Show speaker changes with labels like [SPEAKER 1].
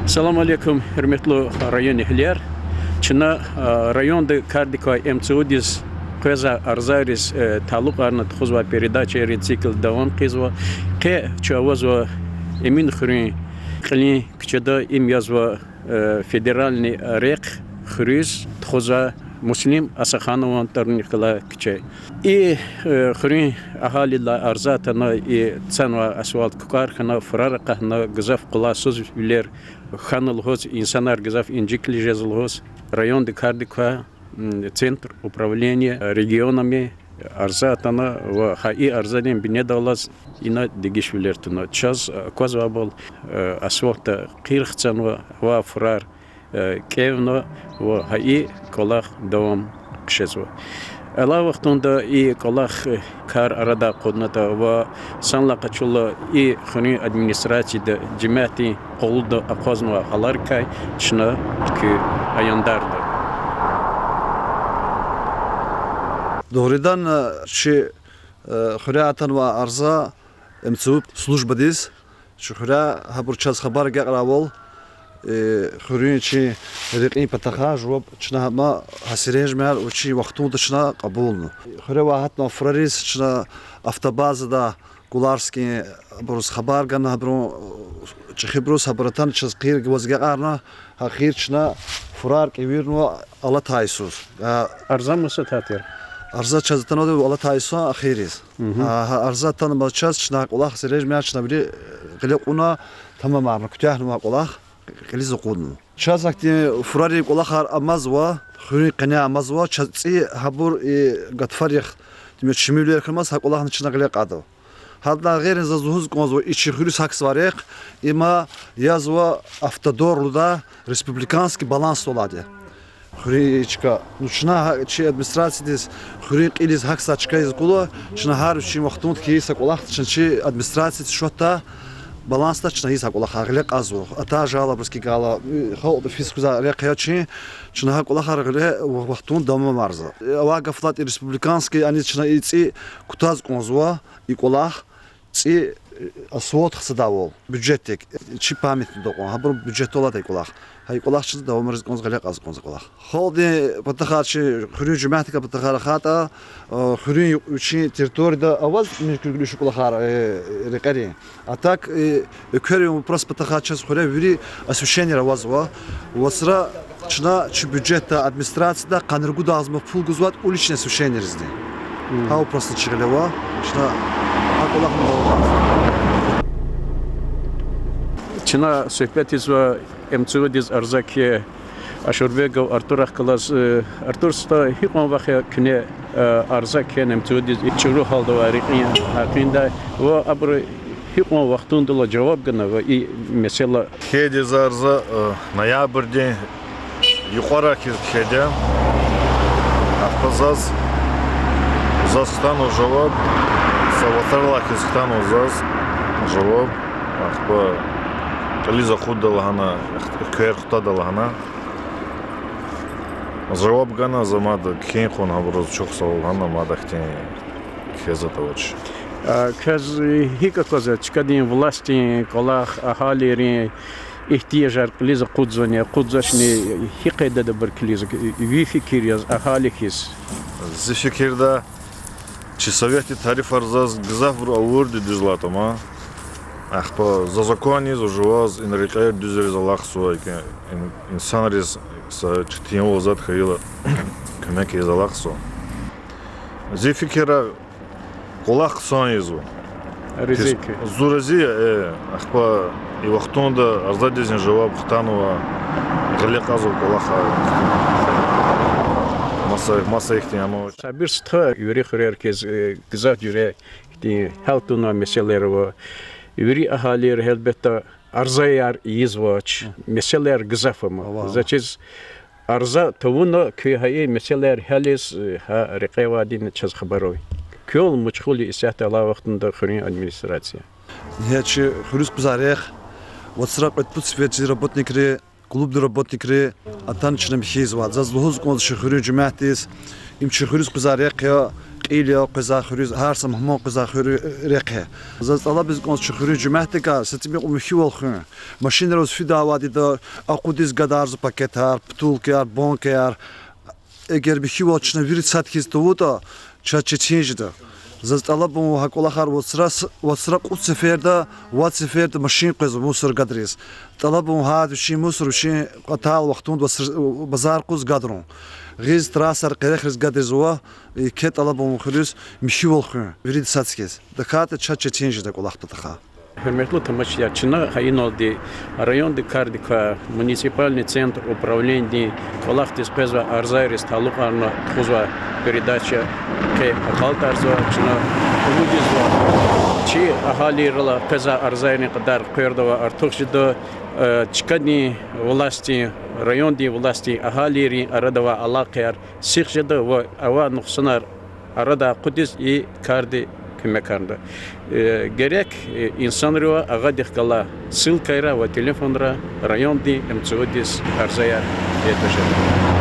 [SPEAKER 1] Assalomu alaykum, hurmatli rayon ehlilar. China rayonda Kardika MCUDIS Qeza Arzaris ta'alluqlarni tuzwa передача рецикл davom qizwa qe chawazwa emin khrin qli kichada imyazwa federalni req khriz tuzwa muslim asakhanov tarniqla kiche и khrin ahali la arzatana и цанва асфальт кархана фрарqahna gzaf qlasuz biler khanalhoz insanlar gzaf injikli jezlhoz районда Кардика центр управления регионами арзатана ва хаи арзаден бинедалаз ина дигишвилертуна час козвабол асфальта qirxцанва ва фрар кевно ва хаи колах давам qshezwa ала вақтунда и колах кар арада qodnata ва санла qachula и khuni администрацияда жимати qolda aqozna halarkay chna ki ayandarda
[SPEAKER 2] Doğrudan xuriyatan ve arza emsup slujbadis şu xuriya haburçaz xabar gaqrawol xuriyin içi riqin pataxa jawab çna ma hasirej mer uçi vaqtunda çna qabulnu xuriya vahat ma fraris çna avtobazada Gularski burus xabar gana bro çxibrus habratan çz qir gvazgaqarna xir çna furar kevirno ala taysus
[SPEAKER 1] arza musatatır
[SPEAKER 2] Арза чазтанода вала тайса ахирис. Арза тан малчас чнак улах сереж мяч набри гылыкуна тамамарна кутяхна улах гылиз укудну. Чазакти фурари улахар амазва хури кана амазва чаци хабур гатфарих тимет шимилер кылмас хак улахны чна гылык ады. Хадна герин зазуз конзо ичи хури сакс варек има язва автодорлуда республиканский баланс олади. Хуричка, ну чна чи администрациядис хурик илис хаксачка изгула, чна харучи махтунт киисак улах чи администрацияти шота баланста чна исак улах аглек азу. Ата жала бруски гала хол фискуза рекячи чна хак улах агле вахтун дама марза. Ава гафлат республиканский ани чна ици кутаз конзуа икулах ци асвот хсадавол бюджеттик чи памятни доqon хабр бюджет олады икулах Haykolak çizdi de omuriz konz galak az konz kolak. Halde pataxaçı xürü cematika pataxarxata xürü üçi territoriyada avaz mümkün şu kolakar reqari. Atak körü pros pataxaçı xürü veri освещение avazwa. Vasra çna çi büdjetta administratsiyada qanırgu da azma pul guzvat ulichne освещение rizdi. Ha просто çiğleva çna hakolak mı
[SPEAKER 1] Çina söhbetiz ve MCUDIS arzaki Ashurbeqov Artur Aklas Artur sta hiqon vaxya kine arzaki MCUDIS içru halda variqin haqinda ve abr hiqon vaqtunda la cevap gana ve mesela
[SPEAKER 3] Хедиз арза ноябрьде yuqora kirkede Afpazaz Uzastan javob Savatarla Kizistan uzas javob Ахпа Лиза худдалгана кер хутадалгана Жавоб гана замада кен хон аброз чок саволгана мадахтен кезатавоч
[SPEAKER 1] каз хика коза чкадин власти колах ахалери ihtiyajar liza qudzania qudzashni hiqeda da bir kliza vi fikir yaz ahalikis
[SPEAKER 3] Зи fikirda чи совети тариф арзаз гзавр авурди дизлатома Ахпа за закони за живоз in рекаер düzeriz Allah'su insanlarız sa çtiyen ozat hayla kömek ez Allah'su Zi fikira kolak sanyizu
[SPEAKER 1] riziki
[SPEAKER 3] Zurazi ахпа и вахтонда аздадезин жаваб хтанова гылек азу колаха masa ihtiyamu
[SPEAKER 1] sabir sta yuri herkes gzaf jure di haltuna meseleleri ve yuri ahaliler elbette arzayar izvaç meseleler gzafama zaçiz arza tavuna ki hay meseleler halis ha reqevadin çaz xabaroy Kol mıçxuli isyaht ala vaxtında xürin administrasiya
[SPEAKER 2] Нечи хрюс кузарех вот срак отпут свечи работникри клуб работникleri atan içine bir şey var. Zazluhuz konu şehri cemaatiz. İm şehri kuzarık ya İliya kuzarı her zaman kuzarı rekhe. Zazala biz konu şehri cemaati ka setimi umhi olkhun. Maşinler os fida vadi da akudiz gadarz paketar, ptulkar, bankar. Eğer bir şey olçuna bir satkiz da çaççıncıda. Zazala bu hakola وصرا قد سفرده وات سفرده ماشين قز موسر قدريس طلبوا هذا الشيء موسر وشيء قطال وقتون بازار قز قدرون غيز تراسر قرخز قدرزوا كي طلبوا مخلص مشي والخون يريد ساتسكيز دكات تشاتش تشينج دك ولاخت تخا
[SPEAKER 1] Hürmetli tamaşaçılar, hayın oldu. Rayonda Kardika, municipalный центр управления Валахтис Пезва Арзайрис Талукарна Тхузва передача к Ахалтарзва Чина Умудизва Чи Ахалирла Пеза Арзайрни Кадар Кырдова Артухшидо Чикадни власти районди власти Ахалири Арадова Алакер Сихжидо ва Ава Нухсанар Arada Kudüs i Kardi kümekarında. Gerek insanlara ağadık kala sıl kayra ve telefonlara rayon di emçudis arzaya yetişir.